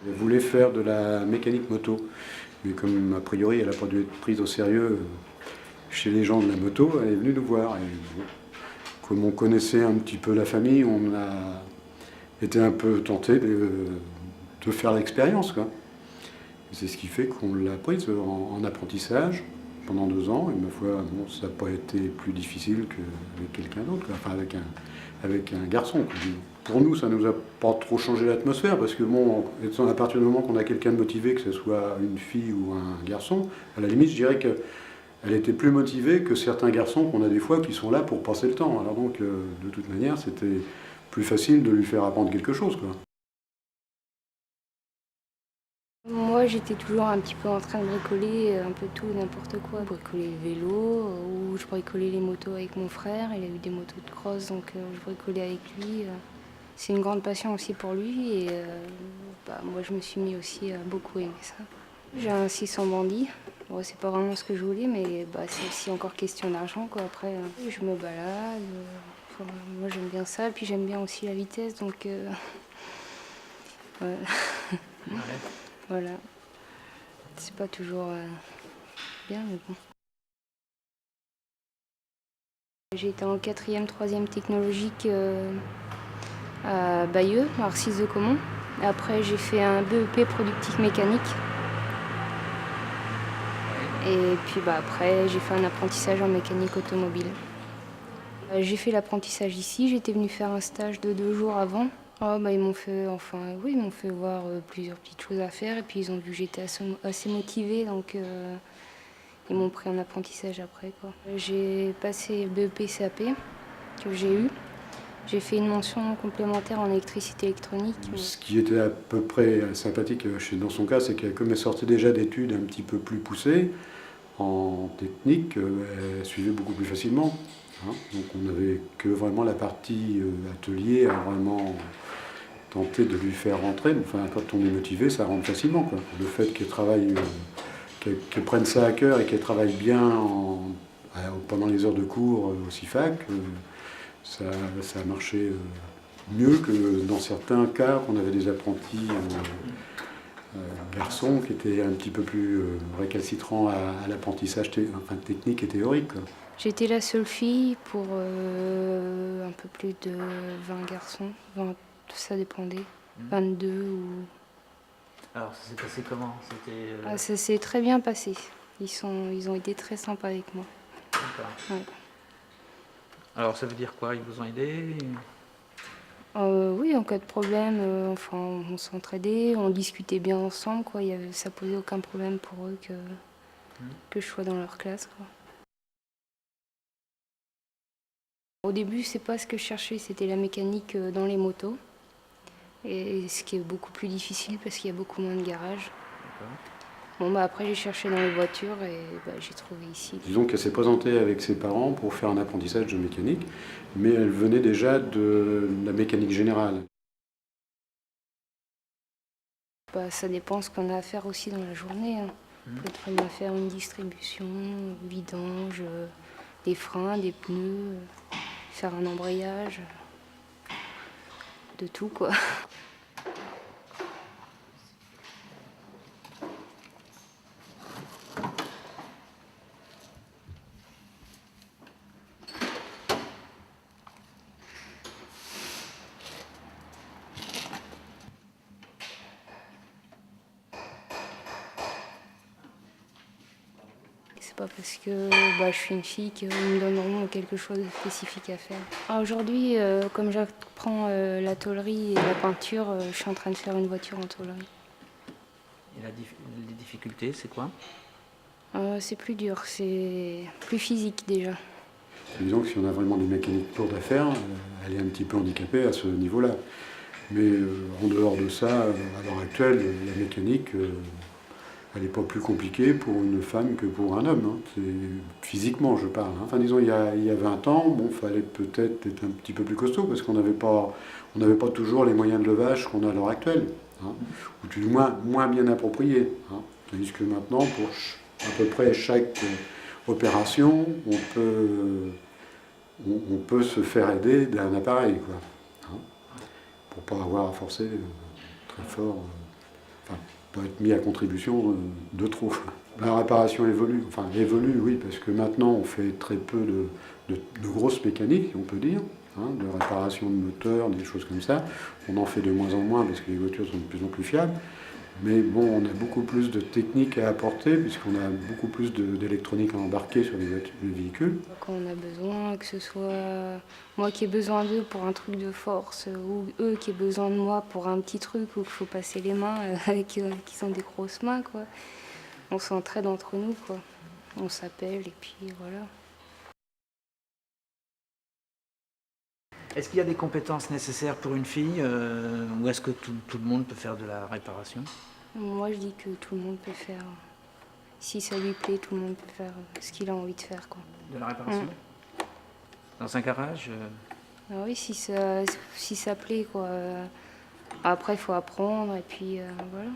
Elle voulait faire de la mécanique moto, mais comme a priori elle n'a pas dû être prise au sérieux chez les gens de la moto, elle est venue nous voir. Et, bon, comme on connaissait un petit peu la famille, on a été un peu tenté de faire l'expérience, quoi. C'est ce qui fait qu'on l'a prise en apprentissage pendant 2 ans, et ma foi, bon, ça n'a pas été plus difficile qu'avec quelqu'un d'autre, enfin avec un garçon, quoi. Pour nous, ça ne nous a pas trop changé l'atmosphère, parce que bon, à partir du moment qu'on a quelqu'un de motivé, que ce soit une fille ou un garçon, à la limite, je dirais qu'elle était plus motivée que certains garçons qu'on a des fois qui sont là pour passer le temps. Alors donc, de toute manière, c'était plus facile de lui faire apprendre quelque chose, quoi. Moi, j'étais toujours un petit peu en train de bricoler un peu tout, n'importe quoi. Bricoler le vélo, ou je bricolais les motos avec mon frère. Il a eu des motos de cross, donc je bricolais avec lui. C'est une grande passion aussi pour lui, et moi, je me suis mis aussi à beaucoup aimer ça. J'ai un 600 bandit. Bon, c'est pas vraiment ce que je voulais, mais c'est aussi encore question d'argent, quoi. Après, je me balade. Enfin, moi, j'aime bien ça, puis j'aime bien aussi la vitesse, donc ouais. Voilà. C'est pas toujours bien, mais bon. J'ai été en 4e, 3e technologique à Bayeux, à Arcis-de-Caumont. Après, j'ai fait un BEP productique mécanique. Et puis après, j'ai fait un apprentissage en mécanique automobile. J'ai fait l'apprentissage ici. J'étais venue faire un stage de 2 jours avant. Oh, ils m'ont fait, ils m'ont fait voir plusieurs petites choses à faire, et puis ils ont vu que j'étais assez motivée, donc ils m'ont pris en apprentissage après, quoi. J'ai passé le BEP CAP que j'ai eu. J'ai fait une mention complémentaire en électricité électronique. Ce qui était à peu près sympathique dans son cas, c'est que comme elle sortait déjà d'études un petit peu plus poussées, en technique, elle suivait beaucoup plus facilement. Hein. Donc on n'avait que vraiment la partie atelier à vraiment tenter de lui faire rentrer. Enfin, quand on est motivé, ça rentre facilement, quoi. Le fait qu'elle travaille, qu'elle prenne ça à cœur et qu'elle travaille bien pendant les heures de cours au CIFAC, ça a marché mieux que dans certains cas qu'on avait des apprentis garçons qui étaient un petit peu plus récalcitrants à l'apprentissage technique et théorique, quoi. J'étais la seule fille pour un peu plus de 20 garçons. 20, ça dépendait. 22 ou... Alors, ça s'est passé comment? Ça s'est très bien passé. Ils ont été très sympas avec moi. D'accord. Ouais. Alors, ça veut dire quoi? Ils vous ont aidé? Oui, en cas de problème, on s'entraidait, on discutait bien ensemble, quoi. Ça posait aucun problème pour eux que je sois dans leur classe, quoi. Au début, c'est pas ce que je cherchais, c'était la mécanique dans les motos. Et ce qui est beaucoup plus difficile parce qu'il y a beaucoup moins de garages. Bon, après, j'ai cherché dans les voitures et j'ai trouvé ici. Disons qu'elle s'est présentée avec ses parents pour faire un apprentissage de mécanique, mais elle venait déjà de la mécanique générale. Ça dépend ce qu'on a à faire aussi dans la journée, hein. On peut très bien faire une distribution, vidange, des freins, des pneus, faire un embrayage, de tout, quoi. C'est pas parce que je suis une fille qu'ils me donneront quelque chose de spécifique à faire. Aujourd'hui, comme j'apprends la tôlerie et la peinture, je suis en train de faire une voiture en tôlerie. Et les difficultés, c'est quoi? C'est plus dur, c'est plus physique déjà. Disons que si on a vraiment des mécaniques lourdes à faire, elle est un petit peu handicapée à ce niveau-là. Mais en dehors de ça, à l'heure actuelle, la mécanique, elle n'est pas plus compliquée pour une femme que pour un homme. Hein. Physiquement, je parle. Hein. Enfin, disons, il y a 20 ans, bon, fallait peut-être être un petit peu plus costaud parce qu'on n'avait pas toujours les moyens de levage qu'on a à l'heure actuelle. Hein. Ou du moins bien appropriés. Hein. Tandis que maintenant, pour à peu près chaque opération, on peut se faire aider d'un appareil, quoi. Hein. Pour ne pas avoir à forcer très fort. Pas être mis à contribution de trop. La réparation évolue, oui, parce que maintenant on fait très peu de grosses mécaniques, on peut dire, hein, de réparation de moteurs, des choses comme ça. On en fait de moins en moins parce que les voitures sont de plus en plus fiables. Mais bon, on a beaucoup plus de techniques à apporter puisqu'on a beaucoup plus d'électronique à embarquer sur les véhicules. Quand on a besoin, que ce soit moi qui ai besoin d'eux pour un truc de force ou eux qui aient besoin de moi pour un petit truc où il faut passer les mains qui sont des grosses mains, quoi. On s'entraide entre nous, quoi. On s'appelle et puis voilà. Est-ce qu'il y a des compétences nécessaires pour une fille ou est-ce que tout le monde peut faire de la réparation? Moi, je dis que tout le monde peut faire. Si ça lui plaît, tout le monde peut faire ce qu'il a envie de faire, quoi. De la réparation? Dans un garage Ah oui, si ça plaît, quoi. Après, il faut apprendre et puis voilà.